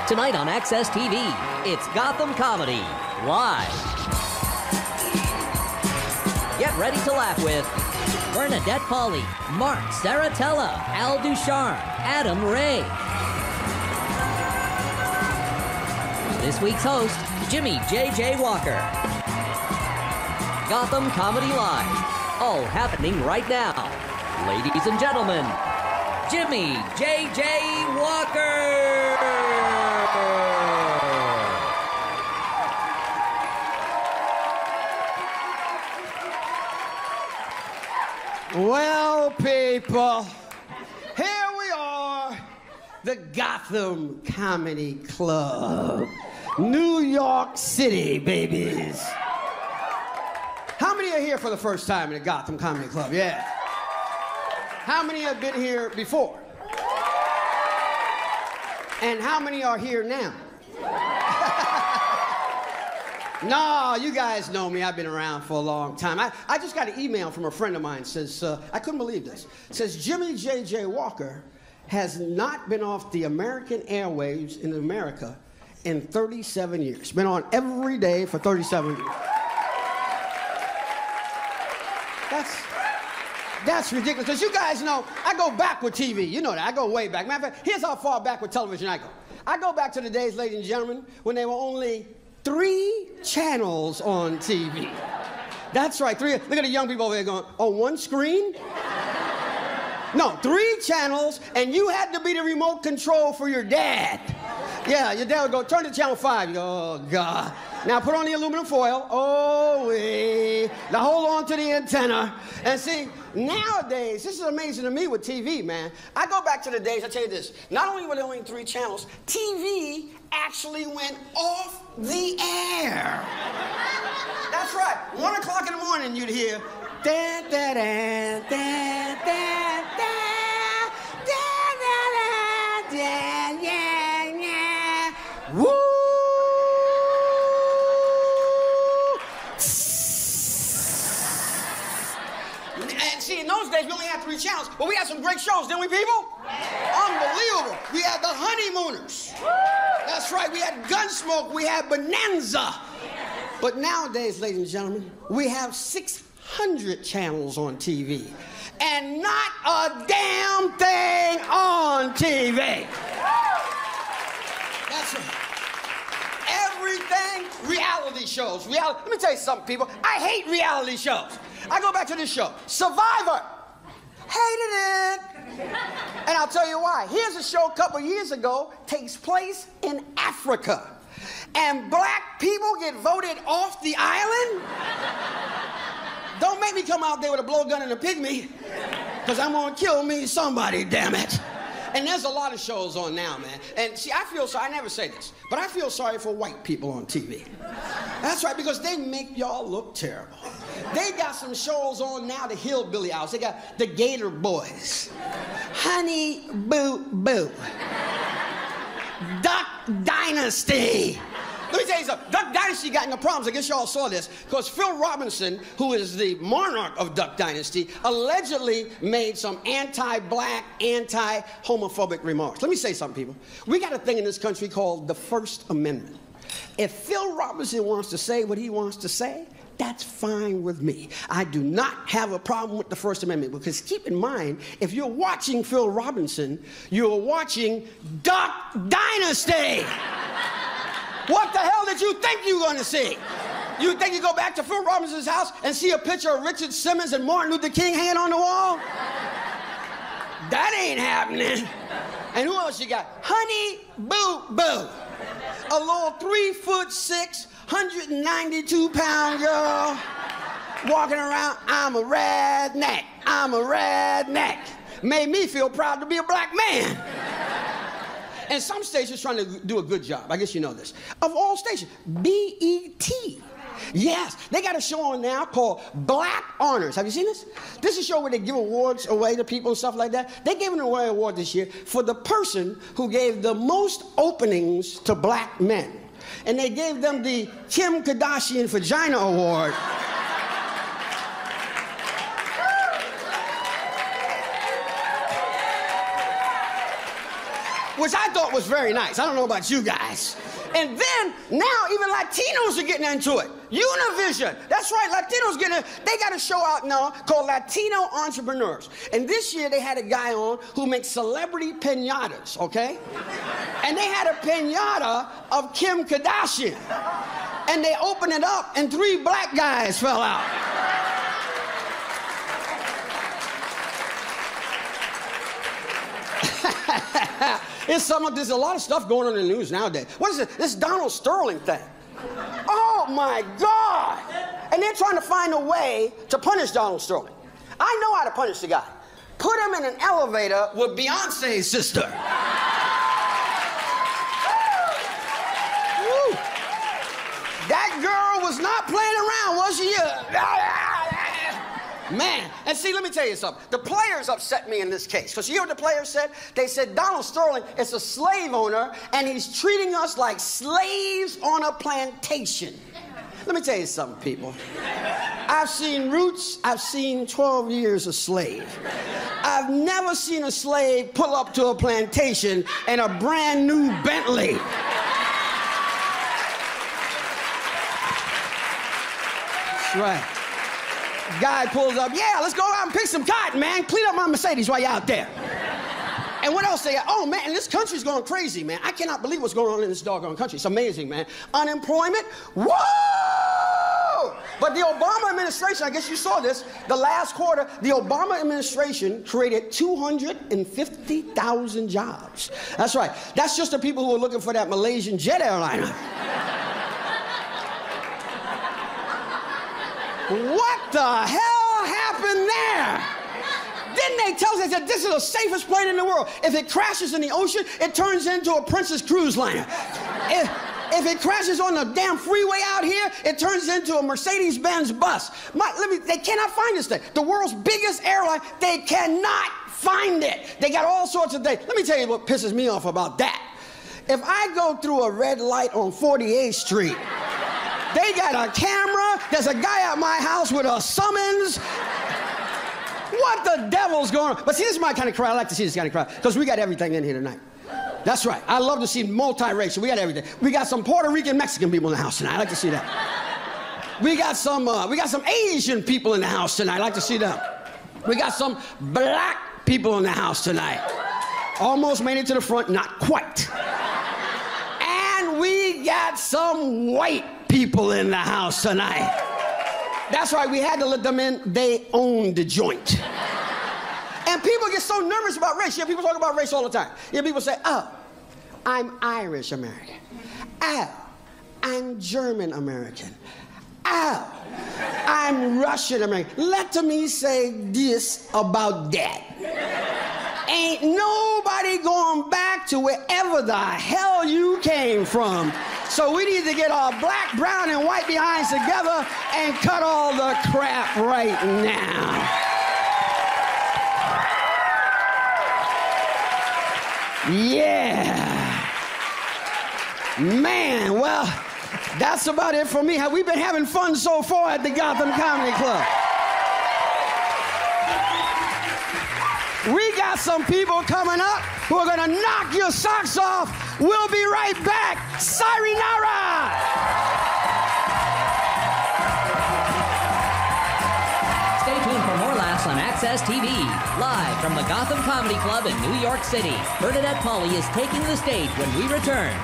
Tonight on Access TV, it's Gotham Comedy Live. Get ready to laugh with Bernadette Pauley, Mark Saratella, Al Ducharme, Adam Ray. This week's host, Jimmy J.J. Walker. Gotham Comedy Live, all happening right now. Ladies and gentlemen, Jimmy J.J. Walker! Well, people, here we are, the Gotham Comedy Club. New York City, babies. How many are here for the first time in the Gotham Comedy Club? Yeah. How many have been here before? And how many are here now? No, you guys know me. I've been around for a long time. I just got an email from a friend of mine. Says, I couldn't believe this. Says, Jimmy J.J. Walker has not been off the American airwaves in America in 37 years. Been on every day for 37 years. That's ridiculous. Because you guys know, I go back with TV. You know that. I go way back. Matter of fact, here's how far back with television I go. I go back to the days, ladies and gentlemen, when there were only 3 channels on TV. That's right, 3. Look at the young people over there going, on one screen? No, 3 channels, and you had to be the remote control for your dad. Yeah, your dad would go, turn to channel 5. You go, oh, God. Now put on the aluminum foil. Oh, wait. Now hold on to the antenna. And see, nowadays, this is amazing to me with TV, man. I go back to the days, I tell you this, not only were there only 3 channels, TV actually went off the air. That's right. 1 o'clock in the morning, you'd hear, da da da da da da da da da da yeah yeah woo. And see, in those days, we only had 3 channels, but we had some great shows, didn't we, people? Unbelievable. We had The Honeymooners. That's right, we had Gunsmoke, we had Bonanza. But nowadays, ladies and gentlemen, we have 600 channels on TV. And not a damn thing on TV. That's right. Everything reality shows. Let me tell you something, people. I hate reality shows. I go back to this show, Survivor. Hated it. And I'll tell you why. Here's a show a couple years ago, takes place in Africa. And black people get voted off the island? Don't make me come out there with a blowgun and a pygmy, because I'm gonna kill me somebody, damn it. And there's a lot of shows on now, man. And see, I feel sorry, I never say this, but I feel sorry for white people on TV. That's right, because they make y'all look terrible. They got some shows on now, the Hillbilly House. They got the Gator Boys, Honey Boo Boo, Duck Dynasty. Let me tell you something. Duck Dynasty got into problems. I guess y'all saw this, because Phil Robinson, who is the monarch of Duck Dynasty, allegedly made some anti-black, anti-homophobic remarks. Let me say something, people. We got a thing in this country called the First Amendment. If Phil Robinson wants to say what he wants to say, that's fine with me. I do not have a problem with the First Amendment, because keep in mind, if you're watching Phil Robinson, you're watching Duck Dynasty. What the hell did you think you were going to see? You think you go back to Phil Robinson's house and see a picture of Richard Simmons and Martin Luther King hanging on the wall? That ain't happening. And who else you got? Honey Boo Boo. A little 3'6", 192-pound girl walking around. I'm a redneck. I'm a redneck. Made me feel proud to be a black man. And some stations trying to do a good job. I guess you know this. Of all stations, BET. Yes, they got a show on now called Black Honors. Have you seen this? This is a show where they give awards away to people and stuff like that. They gave an award this year for the person who gave the most openings to black men. And they gave them the Kim Kardashian Vagina Award. which I thought was very nice. I don't know about you guys. And then, now even Latinos are getting into it. Univision. That's right, Latinos they got a show out now called Latino Entrepreneurs. And this year they had a guy on who makes celebrity piñatas, okay? And they had a piñata of Kim Kardashian. And they opened it up and 3 black guys fell out. There's a lot of stuff going on in the news nowadays. What is it? This Donald Sterling thing. Oh my God! And they're trying to find a way to punish Donald Sterling. I know how to punish the guy. Put him in an elevator with Beyonce's sister. Woo. That girl was not playing around, was she? Man, and see, let me tell you something. The players upset me in this case. Because you hear what the players said? They said Donald Sterling is a slave owner, and he's treating us like slaves on a plantation. Let me tell you something, people. I've seen Roots. I've seen 12 Years a Slave. I've never seen a slave pull up to a plantation in a brand new Bentley. That's right. Guy pulls up, yeah, let's go out and pick some cotton, man. Clean up my Mercedes while you're out there. And what else they got? Oh, man, and this country's going crazy, man. I cannot believe what's going on in this doggone country. It's amazing, man. Unemployment, whoa! But the Obama administration, I guess you saw this, the last quarter, the Obama administration created 250,000 jobs. That's right. That's just the people who are looking for that Malaysian jet airliner. What the hell happened there? Didn't they tell us that this is the safest plane in the world? If it crashes in the ocean, it turns into a Princess Cruise liner. If it crashes on the damn freeway out here, it turns into a Mercedes-Benz bus. They cannot find this thing. The world's biggest airline, they cannot find it. They got all sorts of things. Let me tell you what pisses me off about that. If I go through a red light on 48th Street, they got a camera. There's a guy at my house with a summons. What the devil's going on? But see, this is my kind of crowd. I like to see this kind of crowd because we got everything in here tonight. That's right. I love to see multiracial. We got everything. We got some Puerto Rican Mexican people in the house tonight. I like to see that. We got some Asian people in the house tonight. I like to see that. We got some black people in the house tonight. Almost made it to the front, not quite. And we got some white people in the house tonight. That's right, we had to let them in. They own the joint. And people get so nervous about race. Yeah, people talk about race all the time. Yeah, people say, oh, I'm Irish American. Oh, I'm German American. Oh, I'm Russian American. Let me say this about that. Ain't nobody going back to wherever the hell you came from. So we need to get our black, brown, and white behinds together and cut all the crap right now. Yeah. Man, well, that's about it for me. Have we been having fun so far at the Gotham Comedy Club? We got some people coming up who are gonna knock your socks off. We'll be right back. Sayonara! Stay tuned for more laughs on Access TV. Live from the Gotham Comedy Club in New York City, Bernadette Pauly is taking the stage when we return.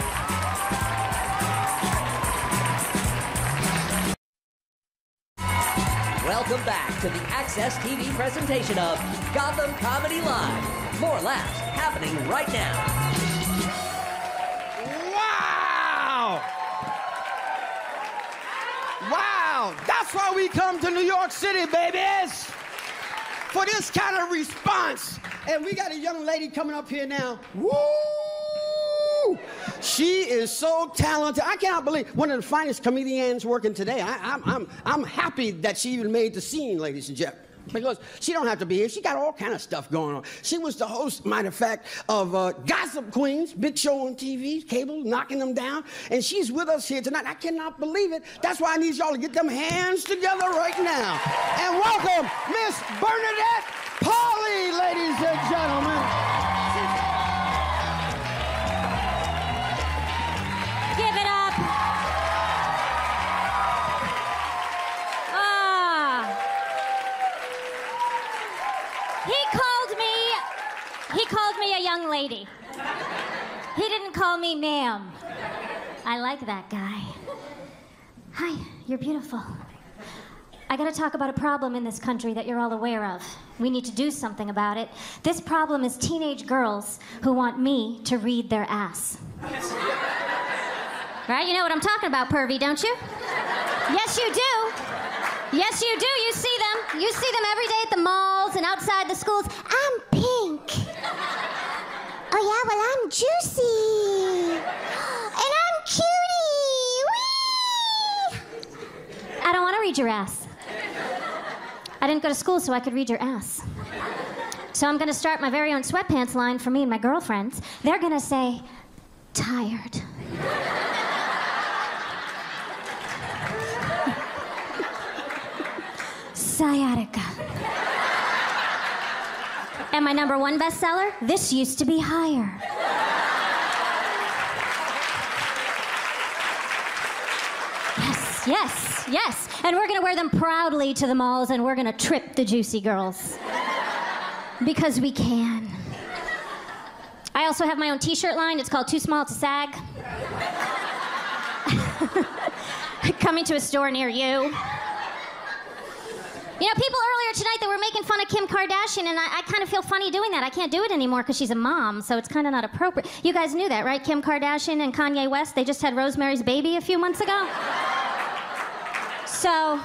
Welcome back to the Access TV presentation of Gotham Comedy Live. More laughs happening right now. Wow! Wow! That's why we come to New York City, babies! For this kind of response. And we got a young lady coming up here now. Woo! She is so talented. I cannot believe one of the finest comedians working today. I'm happy that she even made the scene, ladies and gentlemen. Because she don't have to be here. She got all kind of stuff going on. She was the host, matter of fact, of Gossip Queens, big show on TV, cable, knocking them down. And she's with us here tonight. I cannot believe it. That's why I need y'all to get them hands together right now. And welcome Miss Bernadette Pauly, ladies and gentlemen. He didn't call me ma'am. I like that guy. Hi, you're beautiful. I gotta talk about a problem in this country that you're all aware of. We need to do something about it. This problem is teenage girls who want me to read their ass. Right? You know what I'm talking about, pervy, don't you? Yes, you do. Yes, you do. You see them. You see them every day at the malls and outside the schools. I'm pink. Oh, yeah, well, I'm juicy. And I'm cutie. Whee! I don't want to read your ass. I didn't go to school so I could read your ass. So I'm going to start my very own sweatpants line for me and my girlfriends. They're going to say, tired. Sciatica. And my #1 bestseller, this used to be higher. Yes, yes, yes. And we're gonna wear them proudly to the malls and we're gonna trip the juicy girls. Because we can. I also have my own t-shirt line. It's called Too Small to Sag. Coming to a store near you. You know, people earlier tonight that were making fun of Kim Kardashian, and I kind of feel funny doing that. I can't do it anymore because she's a mom, so it's kind of not appropriate. You guys knew that, right? Kim Kardashian and Kanye West, they just had Rosemary's Baby a few months ago. So...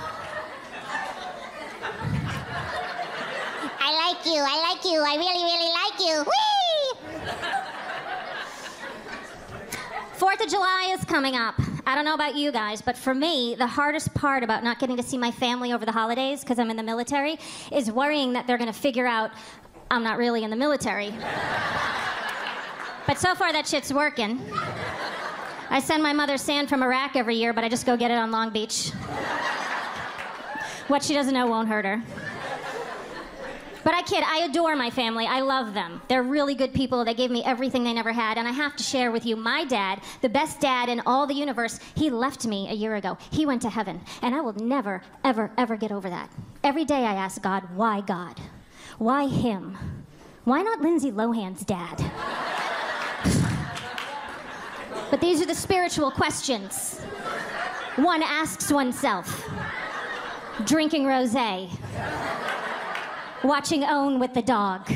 I like you, I really, really like you. Whee! 4th of July is coming up. I don't know about you guys, but for me, the hardest part about not getting to see my family over the holidays, because I'm in the military, is worrying that they're going to figure out I'm not really in the military. But so far, that shit's working. I send my mother sand from Iraq every year, but I just go get it on Long Beach. What she doesn't know won't hurt her. But I kid, I adore my family. I love them. They're really good people. They gave me everything they never had. And I have to share with you, my dad, the best dad in all the universe, he left me a year ago. He went to heaven. And I will never, ever, ever get over that. Every day I ask God? Why him? Why not Lindsay Lohan's dad? But these are the spiritual questions one asks oneself. Drinking rosé. Watching Own with the dog.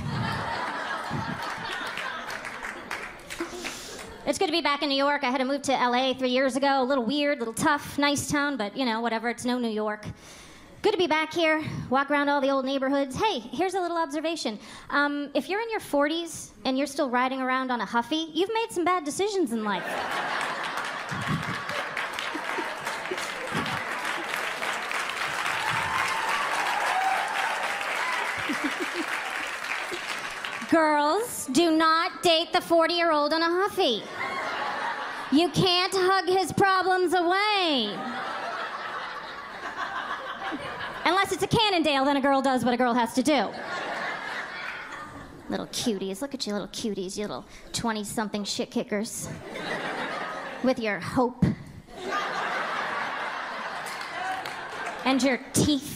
It's good to be back in New York. I had to move to LA 3 years ago. A little weird, a little tough, nice town, but you know, whatever, it's no New York. Good to be back here, walk around all the old neighborhoods. Hey, here's a little observation. If you're in your 40s and you're still riding around on a Huffy, you've made some bad decisions in life. Girls, do not date the 40-year-old on a Huffy. You can't hug his problems away. Unless it's a Cannondale, then a girl does what a girl has to do. Little cuties. Look at you little cuties, you little 20-something shit kickers. With your hope. And your teeth.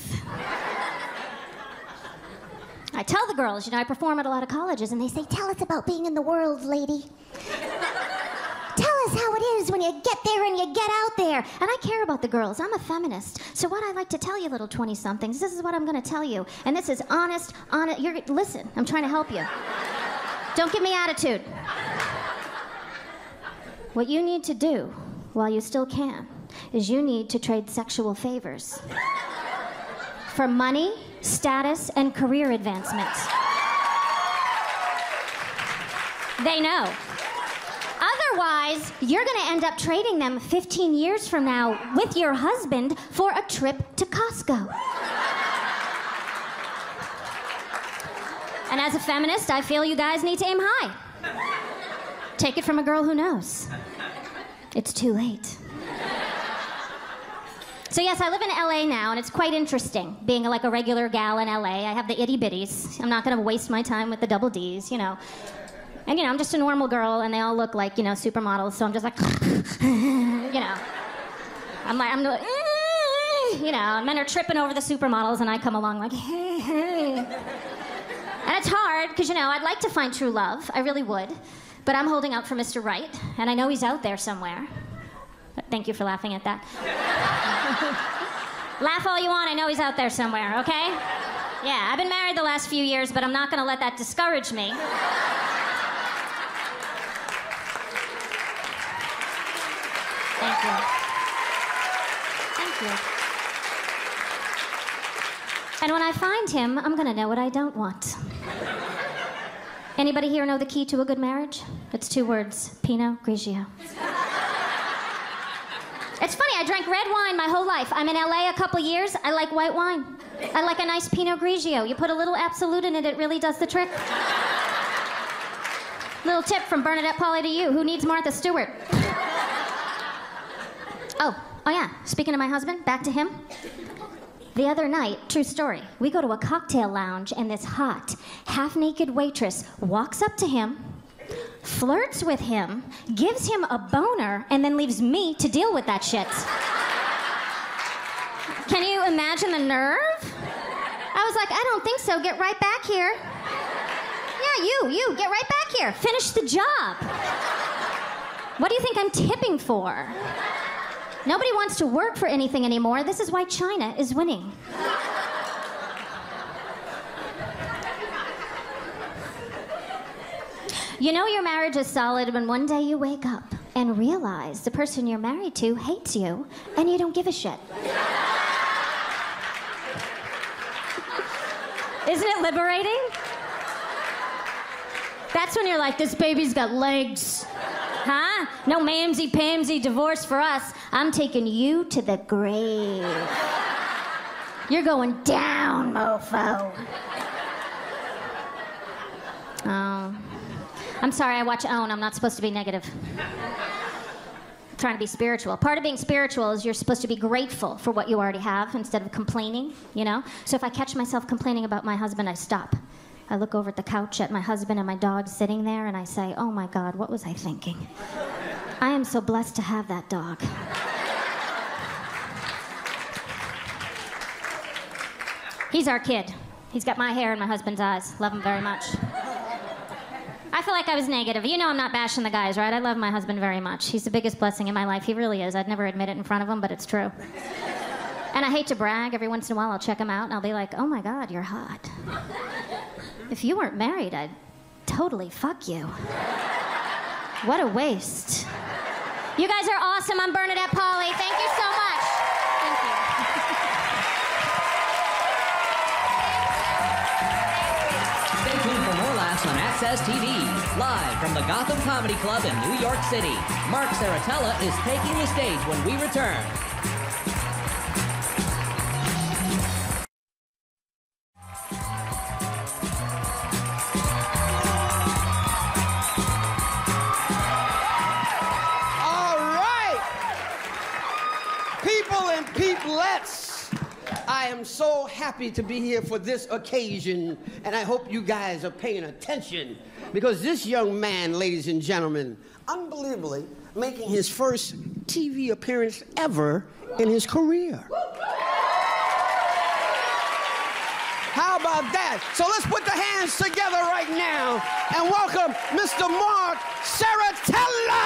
I tell the girls, you know, I perform at a lot of colleges, and they say, tell us about being in the world, lady. Tell us how it is when you get there and you get out there. And I care about the girls. I'm a feminist. So what I like to tell you little 20-somethings, this is what I'm going to tell you. And this is honest. Listen, I'm trying to help you. Don't give me attitude. What you need to do, while you still can, is you need to trade sexual favors. For money, status, and career advancement. They know. Otherwise, you're going to end up trading them 15 years from now with your husband for a trip to Costco. And as a feminist, I feel you guys need to aim high. Take it from a girl who knows. It's too late. So yes, I live in LA now, and it's quite interesting being like a regular gal in LA. I have the itty bitties. I'm not gonna waste my time with the double Ds, you know. And you know, I'm just a normal girl, and they all look like, you know, supermodels, so I'm just like, you know. I'm like, you know, and men are tripping over the supermodels, and I come along like, hey. And it's hard, because, you know, I'd like to find true love. I really would. But I'm holding out for Mr. Right, and I know he's out there somewhere. Thank you for laughing at that. Laugh all you want, I know he's out there somewhere, okay? Yeah, I've been married the last few years, but I'm not gonna let that discourage me. Thank you. Thank you. And when I find him, I'm gonna know what I don't want. Anybody here know the key to a good marriage? It's 2 words, Pinot Grigio. It's funny, I drank red wine my whole life. I'm in LA a couple years, I like white wine. I like a nice Pinot Grigio. You put a little Absolute in it, it really does the trick. Little tip from Bernadette Pauly to you, who needs Martha Stewart? Oh yeah, speaking of my husband, back to him. The other night, true story, we go to a cocktail lounge and this hot, half-naked waitress walks up to him, flirts with him, gives him a boner, and then leaves me to deal with that shit. Can you imagine the nerve? I was like, I don't think so, get right back here. Yeah, you, get right back here. Finish the job. What do you think I'm tipping for? Nobody wants to work for anything anymore. This is why China is winning. You know your marriage is solid when one day you wake up and realize the person you're married to hates you and you don't give a shit. Isn't it liberating? That's when you're like, this baby's got legs. Huh? No mamsy-pamsy divorce for us. I'm taking you to the grave. You're going down, mofo. Oh. I'm sorry, I watch OWN. I'm not supposed to be negative. I'm trying to be spiritual. Part of being spiritual is you're supposed to be grateful for what you already have instead of complaining, you know? So if I catch myself complaining about my husband, I stop. I look over at the couch at my husband and my dog sitting there, and I say, oh my God, what was I thinking? I am so blessed to have that dog. He's our kid. He's got my hair and my husband's eyes. Love him very much. I feel like I was negative. You know I'm not bashing the guys, right? I love my husband very much. He's the biggest blessing in my life. He really is. I'd never admit it in front of him, but it's true. And I hate to brag. Every once in a while I'll check him out and I'll be like, oh my God, you're hot. If you weren't married, I'd totally fuck you. What a waste. You guys are awesome. I'm Bernadette Pauly. Thank you so much. Thank you. Stay tuned for more laughs on Access TV. Live from the Gotham Comedy Club in New York City, Mark Saratella is taking the stage when we return. I am so happy to be here for this occasion, and I hope you guys are paying attention, because this young man, ladies and gentlemen, unbelievably making his first TV appearance ever in his career. How about that? So let's put the hands together right now and welcome Mr. Mark Saratella!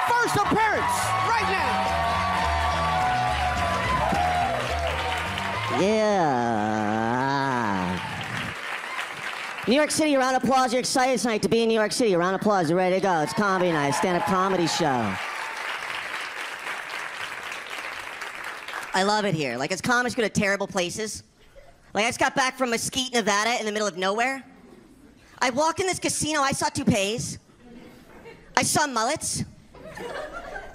First appearance right now. Yeah. New York City, a round of applause. You're excited tonight to be in New York City. A round of applause. You're ready to go. It's comedy night, stand-up comedy show. I love it here. Like, as comics go to terrible places. Like, I just got back from Mesquite, Nevada, in the middle of nowhere. I walk in this casino, I saw toupees. I saw mullets.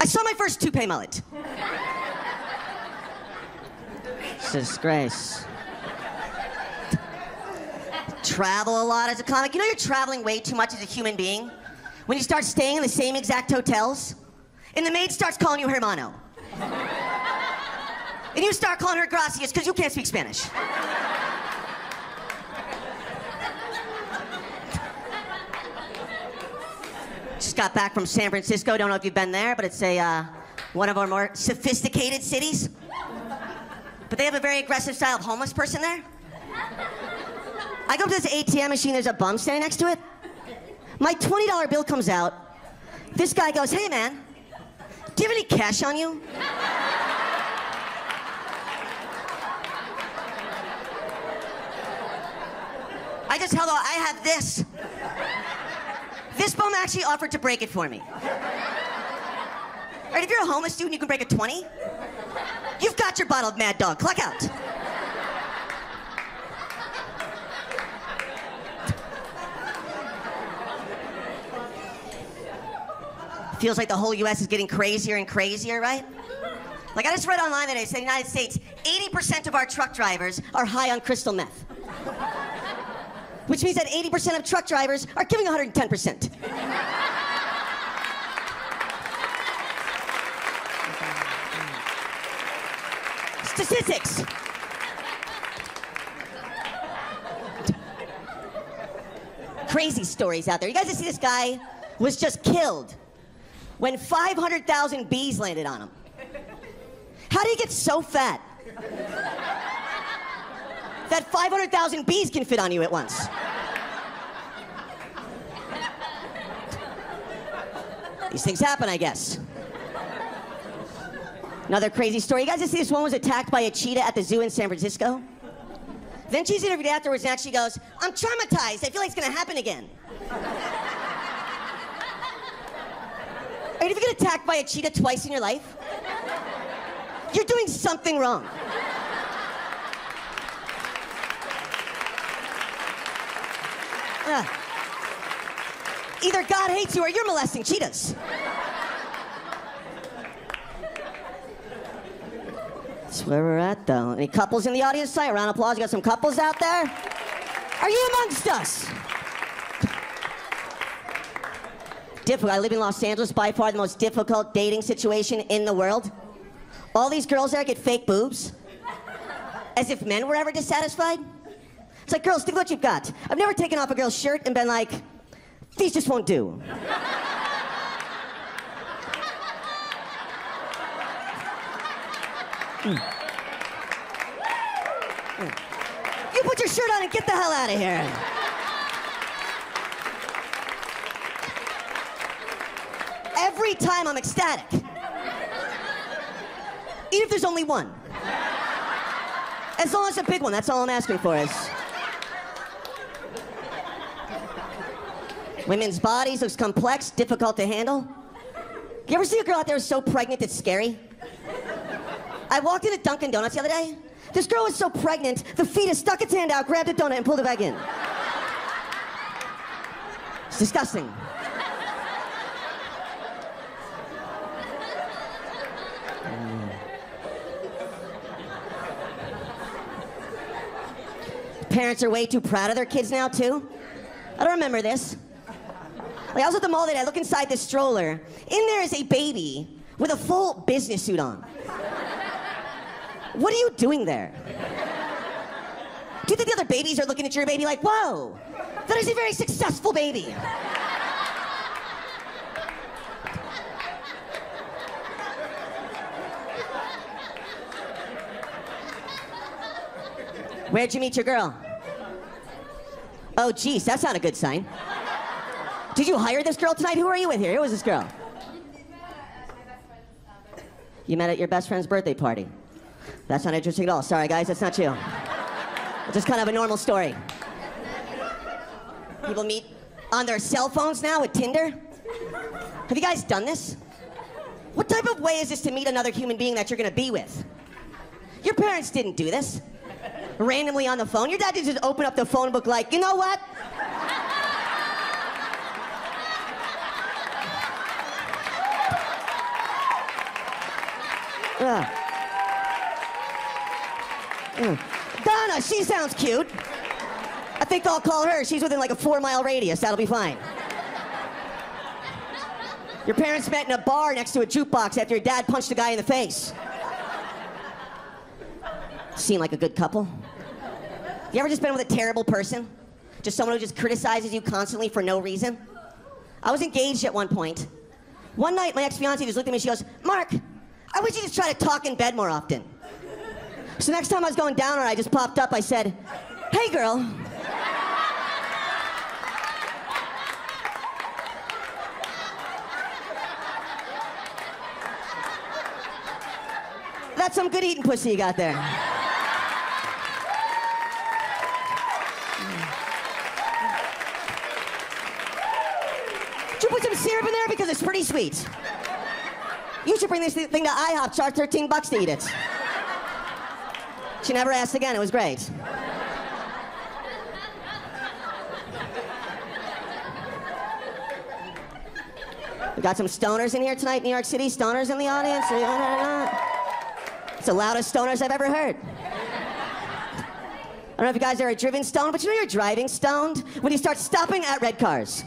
I saw my first toupee mullet. It's a disgrace. Travel a lot as a comic. You know you're traveling way too much as a human being? When you start staying in the same exact hotels, and the maid starts calling you hermano. And you start calling her gracias because you can't speak Spanish. Just got back from San Francisco. Don't know if you've been there, but it's one of our more sophisticated cities. But they have a very aggressive style of homeless person there. I go up to this ATM machine, there's a bum standing next to it. My $20 bill comes out. This guy goes, hey man, do you have any cash on you? I just held on, I have this. This bum actually offered to break it for me. All right, if you're a homeless student, you can break a 20. You've got your bottle of Mad Dog, clock out. Feels like the whole US is getting crazier and crazier, right? Like I just read online that it said in the United States, 80% of our truck drivers are high on crystal meth. Which means that 80% of truck drivers are giving 110%. Statistics. Crazy stories out there. You guys see this guy was just killed when 500,000 bees landed on him. How do you get so fat that 500,000 bees can fit on you at once? These things happen, I guess. Another crazy story. You guys just see this woman was attacked by a cheetah at the zoo in San Francisco? Then she's interviewed afterwards and actually goes, I'm traumatized. I feel like it's gonna happen again. Right, if you get attacked by a cheetah twice in your life, you're doing something wrong. Either God hates you or you're molesting cheetahs. That's where we're at, though. Any couples in the audience tonight? A round of applause. You got some couples out there? Are you amongst us? Difficult. I live in Los Angeles, by far the most difficult dating situation in the world. All these girls there get fake boobs, as if men were ever dissatisfied. It's like, girls, think what you've got. I've never taken off a girl's shirt and been like, these just won't do. You put your shirt on and get the hell out of here. Every time I'm ecstatic. Even if there's only one. As long as it's a big one, that's all I'm asking for is. Women's bodies looks complex, difficult to handle. You ever see a girl out there who's so pregnant it's scary? I walked into Dunkin' Donuts the other day. This girl was so pregnant, the fetus stuck its hand out, grabbed a donut, and pulled it back in. It's disgusting. Parents are way too proud of their kids now, too. I don't remember this. Like, I was at the mall today, I look inside this stroller. In there is a baby with a full business suit on. What are you doing there? Do you think the other babies are looking at your baby like, whoa, that is a very successful baby? Where'd you meet your girl? Oh, geez, that's not a good sign. Did you hire this girl tonight? Who are you with here? Who is this girl? You met at your best friend's birthday party. That's not interesting at all. Sorry, guys, that's not you. It's just kind of a normal story. People meet on their cell phones now with Tinder. Have you guys done this? What type of way is this to meet another human being that you're gonna be with? Your parents didn't do this. Randomly on the phone. Your dad didn't just open up the phone book like, you know what? Donna, she sounds cute. I think I'll call her. She's within like a 4-mile radius. That'll be fine. Your parents met in a bar next to a jukebox after your dad punched a guy in the face. Seem like a good couple? You ever just been with a terrible person? Just someone who just criticizes you constantly for no reason? I was engaged at one point. One night, my ex-fiancée just looked at me and she goes, Mark, I wish you just try to talk in bed more often. So next time I was going down on her, I just popped up, I said, hey girl. That's some good eating pussy you got there. Did you put some syrup in there? Because it's pretty sweet. You should bring this thing to IHOP, charge $13 to eat it. She never asked again, it was great. We got some stoners in here tonight, New York City. Stoners in the audience. It's the loudest stoners I've ever heard. I don't know if you guys are driven stoned, but you know you're driving stoned when you start stopping at red cars.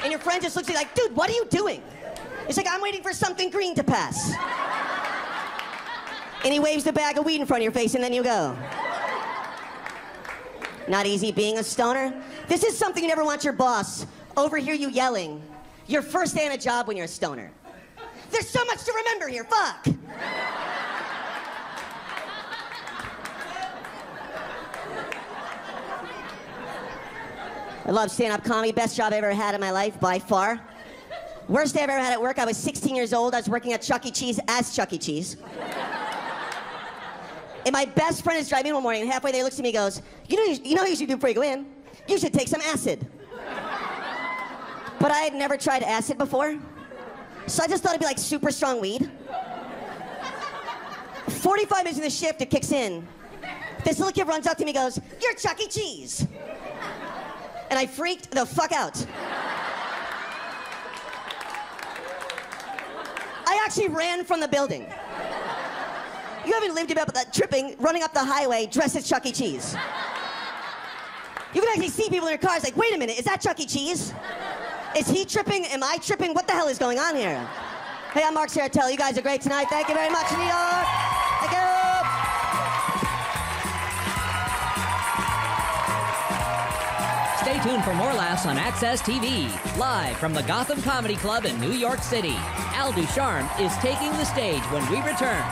And your friend just looks at you like, dude, what are you doing? He's like, I'm waiting for something green to pass. And he waves the bag of weed in front of your face, and then you go. Not easy being a stoner. This is something you never want your boss overhear you yelling your first day on a job when you're a stoner. There's so much to remember here, fuck. I love stand-up comedy, best job I ever had in my life, by far. Worst day I've ever had at work, I was 16 years old, I was working at Chuck E. Cheese as Chuck E. Cheese. And my best friend is driving in one morning, and halfway there he looks at me and goes, you know what you should do before you go in? You should take some acid. But I had never tried acid before, so I just thought it'd be like super strong weed. 45 minutes into the shift, it kicks in. This little kid runs up to me and goes, you're Chuck E. Cheese. And I freaked the fuck out. I actually ran from the building. You haven't lived about that tripping, running up the highway dressed as Chuck E. Cheese. You can actually see people in their cars like, wait a minute, is that Chuck E. Cheese? Is he tripping? Am I tripping? What the hell is going on here? Hey, I'm Mark Saratella. You guys are great tonight. Thank you very much, New York. Thank you. Stay tuned for more laughs on Access TV. Live from the Gotham Comedy Club in New York City, Al Ducharme is taking the stage when we return.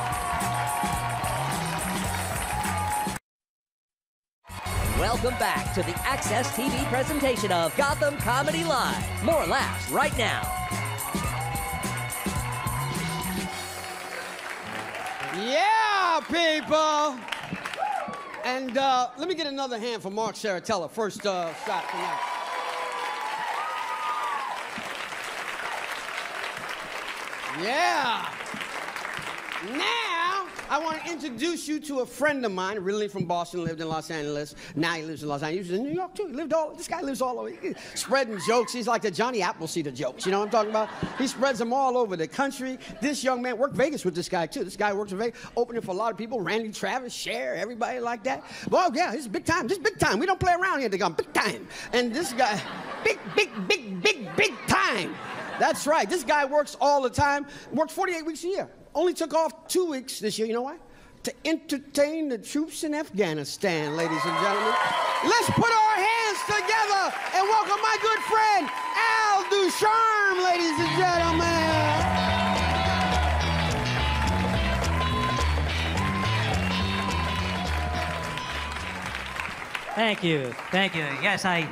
Welcome back to the Access TV presentation of Gotham Comedy Live. More laughs right now. Yeah, people! And let me get another hand for Mark Saratella. First shot tonight. Yeah! Now, I want to introduce you to a friend of mine, originally from Boston, lived in Los Angeles. Now he lives in Los Angeles. He was in New York, too. This guy lives all over. He's spreading jokes. He's like the Johnny Appleseed of jokes. You know what I'm talking about? He spreads them all over the country. This young man worked Vegas with this guy, too. This guy works in Vegas, opening for a lot of people. Randy Travis, Cher, everybody like that. Well, yeah, this is big time. This is big time. We don't play around here. They go, big time. And this guy, big time. That's right. This guy works all the time. Works 48 weeks a year. Only took off 2 weeks this year. You know why? To entertain the troops in Afghanistan, ladies and gentlemen. Let's put our hands together and welcome my good friend, Al Ducharme, ladies and gentlemen. Thank you. Thank you. Yes, I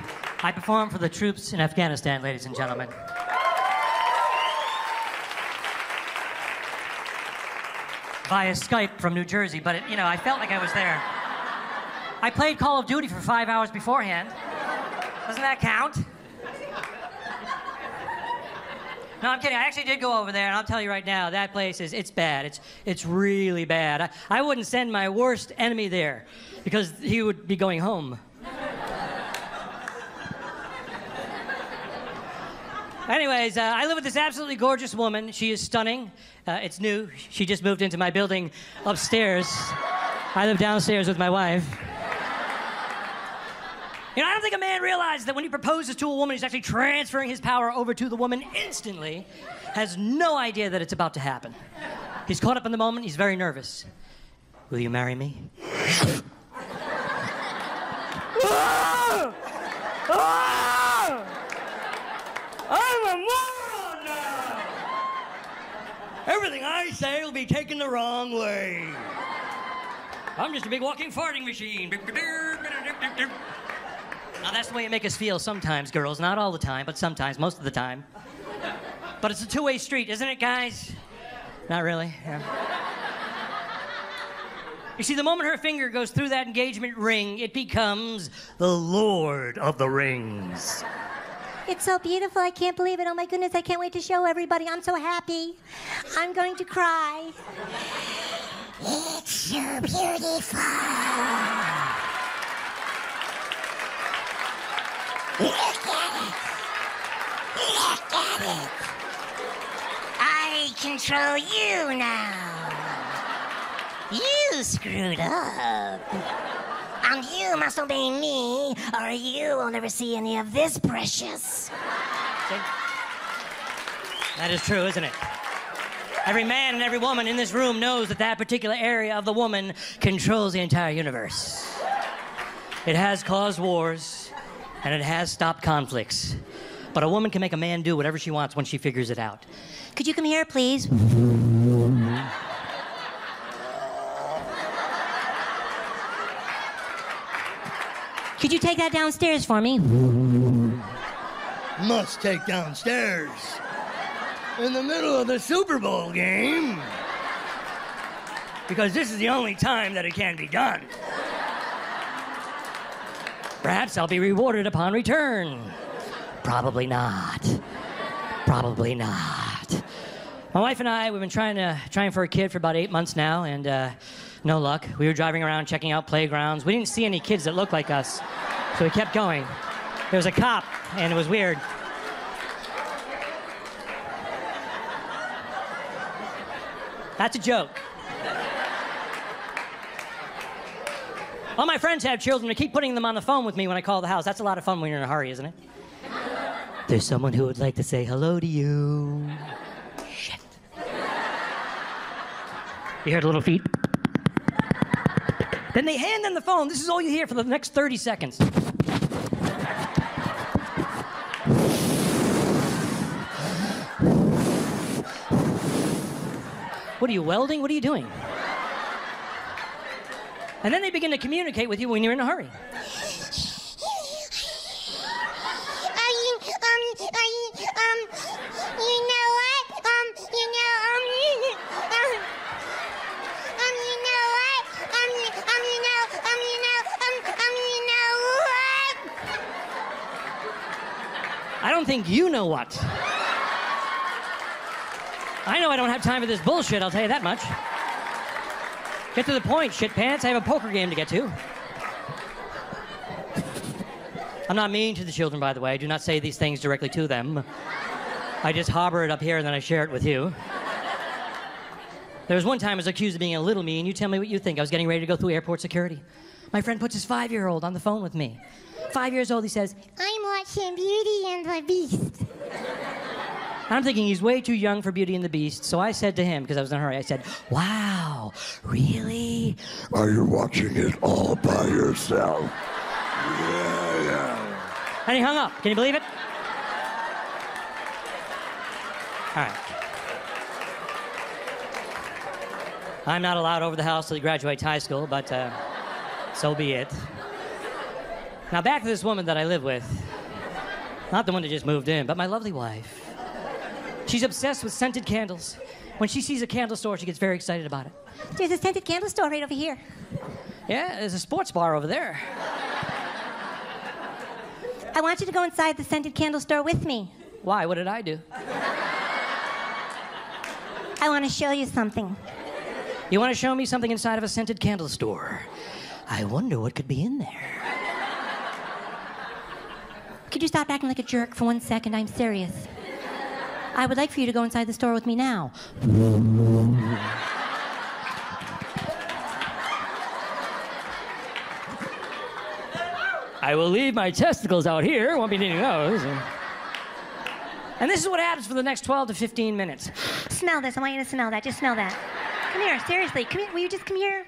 perform for the troops in Afghanistan, ladies and gentlemen. Via Skype from New Jersey, but I felt like I was there. I played Call of Duty for 5 hours beforehand. Doesn't that count? No, I'm kidding. I actually did go over there, and I'll tell you right now, that place it's bad. It's really bad. I wouldn't send my worst enemy there because he would be going home. Anyways, I live with this absolutely gorgeous woman. She is stunning. It's new. She just moved into my building upstairs. I live downstairs with my wife. I don't think a man realizes that when he proposes to a woman, he's actually transferring his power over to the woman instantly. Has no idea that it's about to happen. He's caught up in the moment. He's very nervous. Will you marry me? I'm a moron now! Everything I say will be taken the wrong way. I'm just a big walking farting machine. Now, that's the way you make us feel sometimes, girls. Not all the time, but sometimes, most of the time. But it's a two-way street, isn't it, guys? Not really. Yeah. You see, the moment her finger goes through that engagement ring, it becomes the Lord of the Rings. It's so beautiful. I can't believe it. Oh, my goodness. I can't wait to show everybody. I'm so happy. I'm going to cry. It's so beautiful. Look at it. Look at it. I control you now. You screwed up. And you must obey me, or you will never see any of this precious. That is true, isn't it? Every man and every woman in this room knows that that particular area of the woman controls the entire universe. It has caused wars, and it has stopped conflicts. But a woman can make a man do whatever she wants when she figures it out. Could you come here, please? Could you take that downstairs for me? Must take downstairs. In the middle of the Super Bowl game. Because this is the only time that it can be done. Perhaps I'll be rewarded upon return. Probably not. Probably not. My wife and I, we've been trying for a kid for about 8 months now, and no luck. We were driving around checking out playgrounds. We didn't see any kids that looked like us, so we kept going. There was a cop, and it was weird. That's a joke. All my friends have children. They keep putting them on the phone with me when I call the house. That's a lot of fun when you're in a hurry, isn't it? There's someone who would like to say hello to you. Shit. You heard little feet? Then they hand them the phone. This is all you hear for the next 30 seconds. What are you, welding? What are you doing? And then they begin to communicate with you when you're in a hurry. I don't think you know what. I know I don't have time for this bullshit, I'll tell you that much. Get to the point, shit pants. I have a poker game to get to. I'm not mean to the children, by the way. I do not say these things directly to them. I just harbor it up here and then I share it with you. There was one time I was accused of being a little mean. You tell me what you think. I was getting ready to go through airport security. My friend puts his 5-year-old on the phone with me. 5 years old, he says, "I'm watching Beauty and the Beast." I'm thinking he's way too young for Beauty and the Beast, so I said to him, because I was in a hurry, I said, "Wow, really? Are you watching it all by yourself?" Yeah. And he hung up. Can you believe it? All right. I'm not allowed over the house till he graduates high school, but so be it. Now back to this woman that I live with. Not the one that just moved in, but my lovely wife. She's obsessed with scented candles. When she sees a candle store, she gets very excited about it. There's a scented candle store right over here. Yeah, there's a sports bar over there. I want you to go inside the scented candle store with me. Why? What did I do? I want to show you something. You want to show me something inside of a scented candle store? I wonder what could be in there. Could you stop acting like a jerk for 1 second? I'm serious. I would like for you to go inside the store with me now. I will leave my testicles out here. Won't be needing those. And this is what happens for the next 12 to 15 minutes. Smell this. I want you to smell that. Just smell that. Come here. Seriously. Come here. Will you just come here?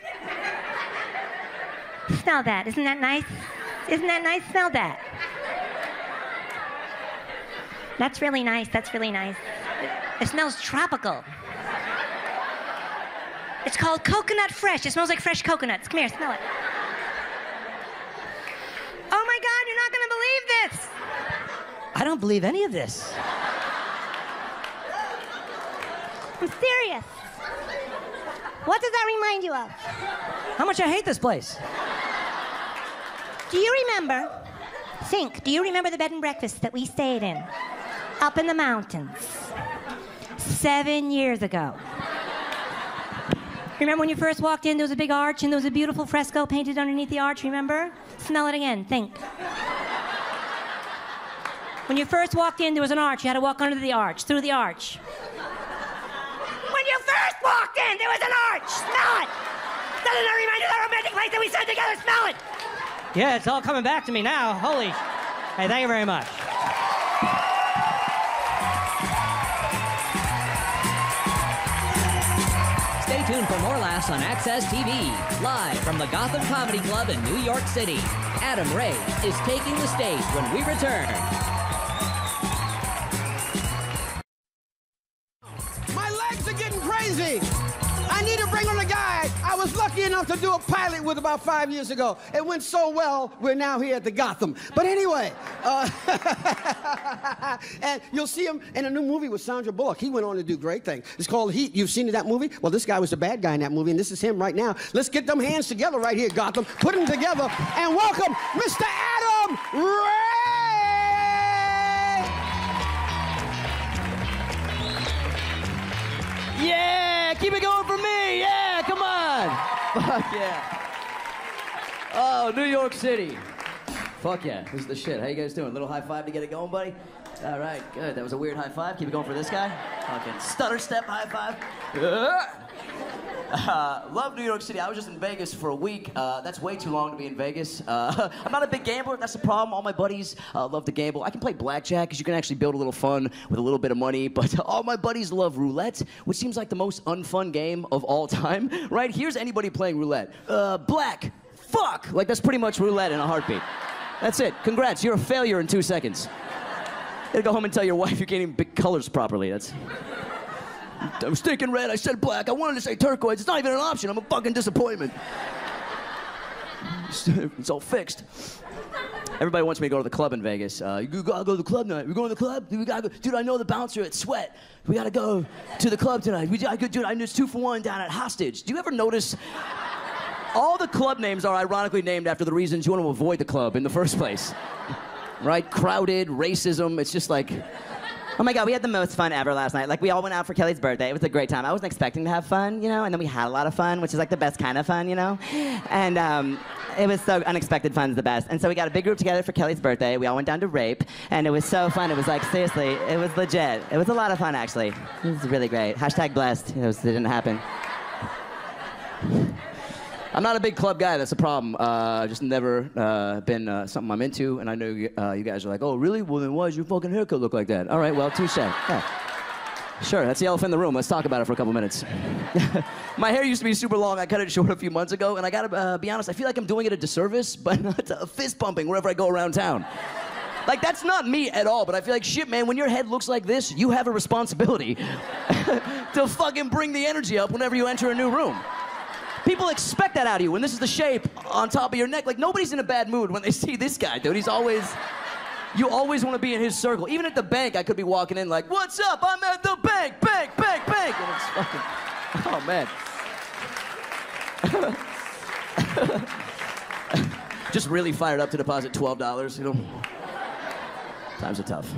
Smell that. Isn't that nice? Isn't that nice? Smell that. That's really nice. That's really nice. It smells tropical. It's called Coconut Fresh. It smells like fresh coconuts. Come here, smell it. Oh my God, you're not gonna believe this. I don't believe any of this. I'm serious. What does that remind you of? How much I hate this place. Do you remember? Think. Do you remember the bed and breakfast that we stayed in? Up in the mountains. 7 years ago. Remember when you first walked in, there was a big arch and there was a beautiful fresco painted underneath the arch, remember? Smell it again, think. When you first walked in, there was an arch. You had to walk under the arch, through the arch. When you first walked in, there was an arch. Smell it. Doesn't that remind you of that romantic place that we spent together? Smell it. Yeah, it's all coming back to me now. Holy. Hey, thank you very much. Stay tuned for more laughs on Access TV. Live from the Gotham Comedy Club in New York City, Adam Ray is taking the stage when we return. My legs are getting crazy. I need to bring on a guy I was lucky enough to do a pilot with about 5 years ago. It went so well, we're now here at the Gotham. But anyway, and you'll see him in a new movie with Sandra Bullock. He went on to do great things. It's called Heat. You've seen that movie? Well, this guy was the bad guy in that movie, and this is him right now. Let's get them hands together right here, Gotham. Put them together and welcome Mr. Adam Ray! Yeah, keep it going for me. Yeah, come on. Fuck yeah. Oh, New York City. Fuck yeah, this is the shit. How you guys doing? Little high five to get it going, buddy? All right, good. That was a weird high five. Keep it going for this guy. Fucking stutter step high five. Love New York City. I was just in Vegas for a week. That's way too long to be in Vegas. I'm not a big gambler. That's the problem. All my buddies love to gamble. I can play blackjack because you can actually build a little fun with a little bit of money. But all my buddies love roulette, which seems like the most unfun game of all time. Right? Here's anybody playing roulette. Black. Fuck. Like, that's pretty much roulette in a heartbeat. That's it. Congrats. You're a failure in 2 seconds. You gotta go home and tell your wife you can't even pick colors properly. I was thinking red, I said black. I wanted to say turquoise. It's not even an option. I'm a fucking disappointment. It's all fixed. Everybody wants me to go to the club in Vegas. You gotta go to the club tonight. We going to the club? We gotta go. Dude, I know the bouncer at Sweat. We gotta go to the club tonight. Dude, I know it's 2 for 1 down at Hostage. Do you ever notice all the club names are ironically named after the reasons you want to avoid the club in the first place? Right? Crowded, racism. It's just like... Oh my God, we had the most fun ever last night. Like, we all went out for Kelly's birthday. It was a great time. I wasn't expecting to have fun, you know, and then we had a lot of fun, which is like the best kind of fun, you know? And it was so unexpected fun is the best. And so we got a big group together for Kelly's birthday. We all went down to Rape, and it was so fun. It was like, seriously, it was legit. It was a lot of fun, actually. It was really great. Hashtag blessed. It didn't happen. I'm not a big club guy, that's a problem. Just never been something I'm into, and I know you guys are like, oh, really? Well, then why does your fucking haircut look like that? All right, well, touche. Yeah. Sure, that's the elephant in the room. Let's talk about it for a couple minutes. My hair used to be super long. I cut it short a few months ago, and I gotta be honest, I feel like I'm doing it a disservice, but not fist pumping wherever I go around town. Like, that's not me at all, but I feel like, shit, man, when your head looks like this, you have a responsibility to fucking bring the energy up whenever you enter a new room. People expect that out of you, when this is the shape on top of your neck. Like, nobody's in a bad mood when they see this guy, dude. He's always... You always want to be in his circle. Even at the bank, I could be walking in like, what's up? I'm at the bank, bank, bank, bank. And it's fucking... Oh, man. Just really fired up to deposit $12, you know? Times are tough.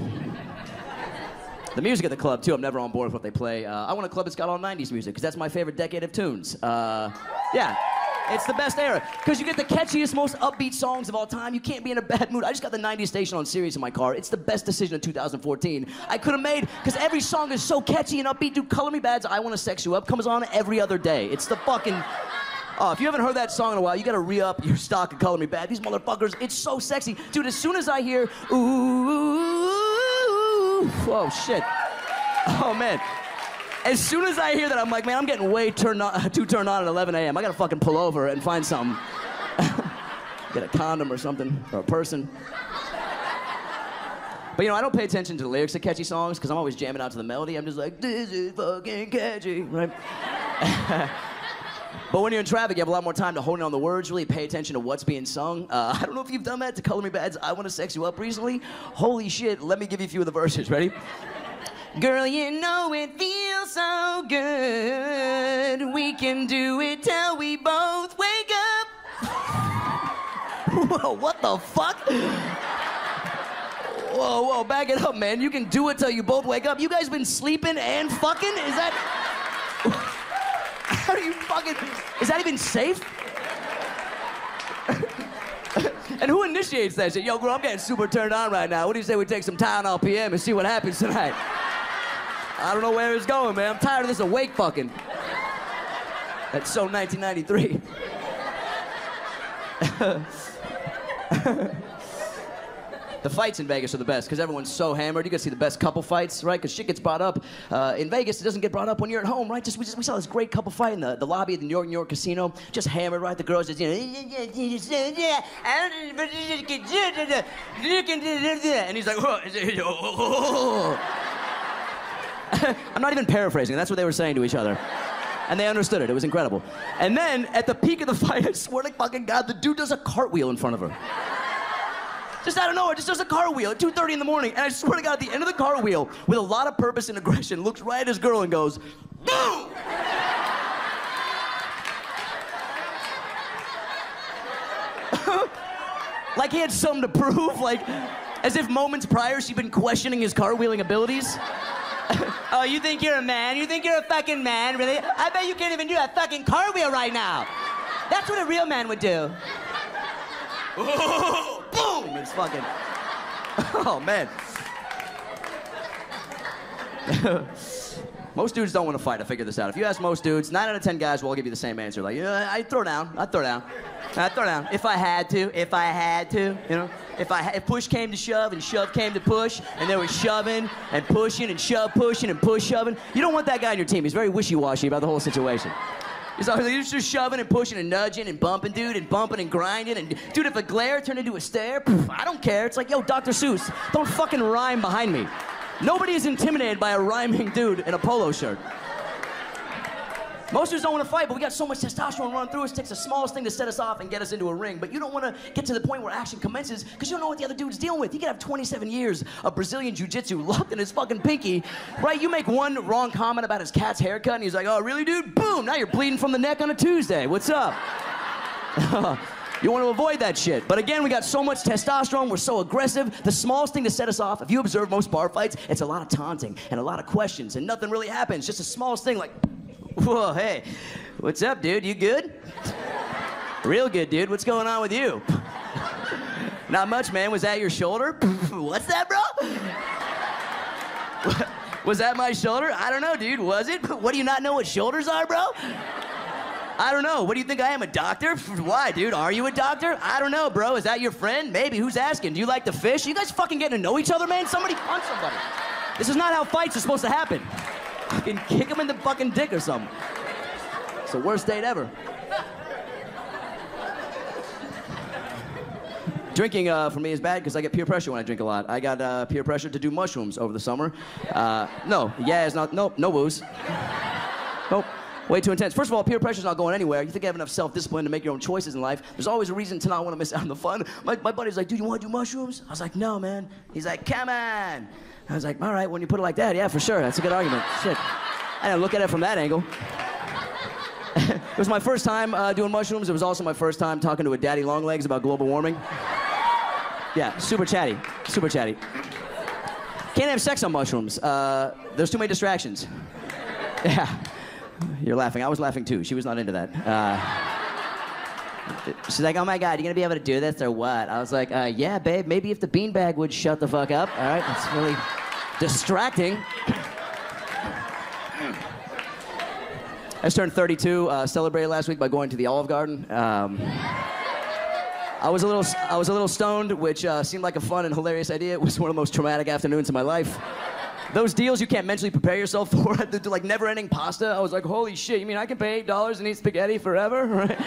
The music at the club, too, I'm never on board with what they play. I want a club that's got all 90s music, because that's my favorite decade of tunes. Yeah, it's the best era, because you get the catchiest, most upbeat songs of all time. You can't be in a bad mood. I just got the 90s station on Sirius in my car. It's the best decision of 2014 I could have made, because every song is so catchy and upbeat. Dude, Color Me Bad's I Wanna Sex You Up comes on every other day. It's the fucking... Oh, if you haven't heard that song in a while, you gotta re-up your stock of Color Me Bad. These motherfuckers, it's so sexy. Dude, as soon as I hear, ooh, whoa, shit. Oh, man. As soon as I hear that, I'm like, man, I'm getting way too turned on at 11 a.m. I gotta fucking pull over and find something. Get a condom or something, or a person. But, you know, I don't pay attention to the lyrics of catchy songs, because I'm always jamming out to the melody. I'm just like, this is fucking catchy, right? But when you're in traffic, you have a lot more time to hone in on the words, really pay attention to what's being sung. I don't know if you've done that to Color Me Bad's I Wanna Sex You Up recently. Holy shit, let me give you a few of the verses. Ready? Girl, you know it feels so good. We can do it till we both wake up. Whoa, what the fuck? Whoa, back it up, man. You can do it till you both wake up. You guys been sleeping and fucking? Is that... How do you fucking... Is that even safe? And who initiates that shit? Yo, girl, I'm getting super turned on right now. What do you say we take some Tylenol PM and see what happens tonight? I don't know where it's going, man. I'm tired of this awake fucking. That's so 1993. The fights in Vegas are the best because everyone's so hammered. You gotta see the best couple fights, right? Because shit gets brought up. In Vegas, it doesn't get brought up when you're at home, right? We saw this great couple fight in the lobby of the New York Casino. Just hammered, right? The girls just, you know, and he's like, I'm not even paraphrasing. That's what they were saying to each other. And they understood it. It was incredible. And then, at the peak of the fight, I swear to fucking God, the dude does a cartwheel in front of her. Just out of nowhere, just does a cartwheel at 2:30 in the morning. And I swear to God, at the end of the cartwheel, with a lot of purpose and aggression, looks right at his girl and goes, boom! Like he had something to prove, like as if moments prior she'd been questioning his cartwheeling abilities. Oh, you think you're a man? You think you're a fucking man, really? I bet you can't even do a fucking cartwheel right now. That's what a real man would do. Boom! It's fucking... Oh, man. Most dudes don't want to fight. I figured this out. If you ask most dudes, 9 out of 10 guys will all give you the same answer. Like, yeah, I'd throw down. I'd throw down. I'd throw down. If I had to, you know? If push came to shove and shove came to push, and there was shoving and pushing and shove pushing and push shoving, you don't want that guy on your team. He's very wishy-washy about the whole situation. He's always just shoving and pushing and nudging and bumping, dude, and bumping and grinding. And, dude, if a glare turned into a stare, I don't care. It's like, yo, Dr. Seuss, don't fucking rhyme behind me. Nobody is intimidated by a rhyming dude in a polo shirt. Most dudes don't want to fight, but we got so much testosterone running through us. It takes the smallest thing to set us off and get us into a ring. But you don't want to get to the point where action commences because you don't know what the other dude's dealing with. You could have 27 years of Brazilian jiu-jitsu locked in his fucking pinky, right? You make one wrong comment about his cat's haircut, and he's like, oh, really, dude? Boom! Now you're bleeding from the neck on a Tuesday. What's up? You want to avoid that shit. But again, we got so much testosterone, we're so aggressive. The smallest thing to set us off, if you observe most bar fights, it's a lot of taunting and a lot of questions, and nothing really happens. Just the smallest thing, like, whoa, hey, what's up, dude? You good? Real good, dude. What's going on with you? Not much, man. Was that your shoulder? What's that, bro? Was that my shoulder? I don't know, dude. Was it? What, do you not know what shoulders are, bro? I don't know. What do you think I am, a doctor? Why, dude? Are you a doctor? I don't know, bro. Is that your friend? Maybe. Who's asking? Do you like to fish? You guys fucking getting to know each other, man? Somebody punch somebody. This is not how fights are supposed to happen. Fucking kick him in the fucking dick or something. It's the worst date ever. Drinking for me is bad because I get peer pressure when I drink a lot. I got peer pressure to do mushrooms over the summer. No, yeah, it's not. Nope, no booze. Nope. Way too intense. First of all, peer pressure's not going anywhere. You think I have enough self-discipline to make your own choices in life. There's always a reason to not want to miss out on the fun. My buddy's like, dude, you want to do mushrooms? I was like, no, man. He's like, come on. I was like, all right, when you put it like that, yeah, for sure. That's a good argument. Shit. I didn't look at it from that angle. It was my first time doing mushrooms. It was also my first time talking to a daddy longlegs about global warming. Yeah, super chatty. Super chatty. Can't have sex on mushrooms. There's too many distractions. Yeah. You're laughing. I was laughing too. She was not into that. She's like, oh my God, you gonna be able to do this or what? I was like, yeah, babe, maybe if the beanbag would shut the fuck up. All right, it's really distracting. I just turned 32, celebrated last week by going to the Olive Garden. I was a little stoned, which seemed like a fun and hilarious idea. It was one of the most traumatic afternoons of my life. Those deals you can't mentally prepare yourself for, the like never-ending pasta. I was like, holy shit, you mean I can pay $8 and eat spaghetti forever? Right?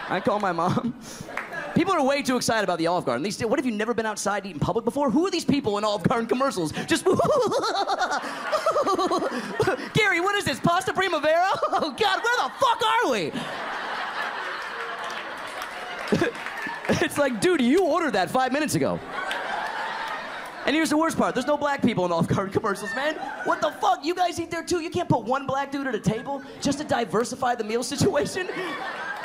I call my mom. People are way too excited about the Olive Garden. What have you never been outside to eat in public before? Who are these people in Olive Garden commercials? Just Gary, what is this, pasta primavera? Oh God, where the fuck are we? It's like, dude, you ordered that 5 minutes ago. And here's the worst part. There's no black people in Olive Garden commercials, man. What the fuck? You guys eat there too? You can't put one black dude at a table just to diversify the meal situation?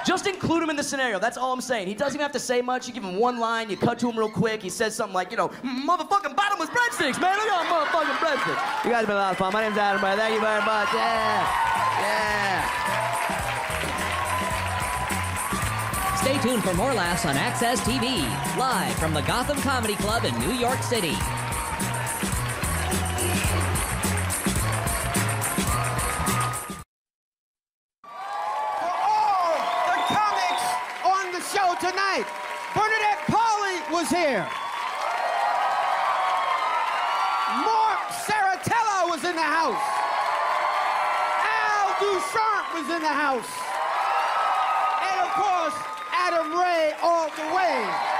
Just include him in the scenario. That's all I'm saying. He doesn't even have to say much. You give him one line, you cut to him real quick. He says something like, you know, motherfucking bottomless breadsticks, man. Look at them motherfucking breadsticks. You guys have been a lot of fun. My name's Adam Ray. Thank you very much. Stay tuned for more laughs on Access TV, live from the Gotham Comedy Club in New York City. Show tonight. Bernadette Pauly was here. Mark Saratella was in the house. Al Duchamp was in the house. And of course, Adam Ray all the way.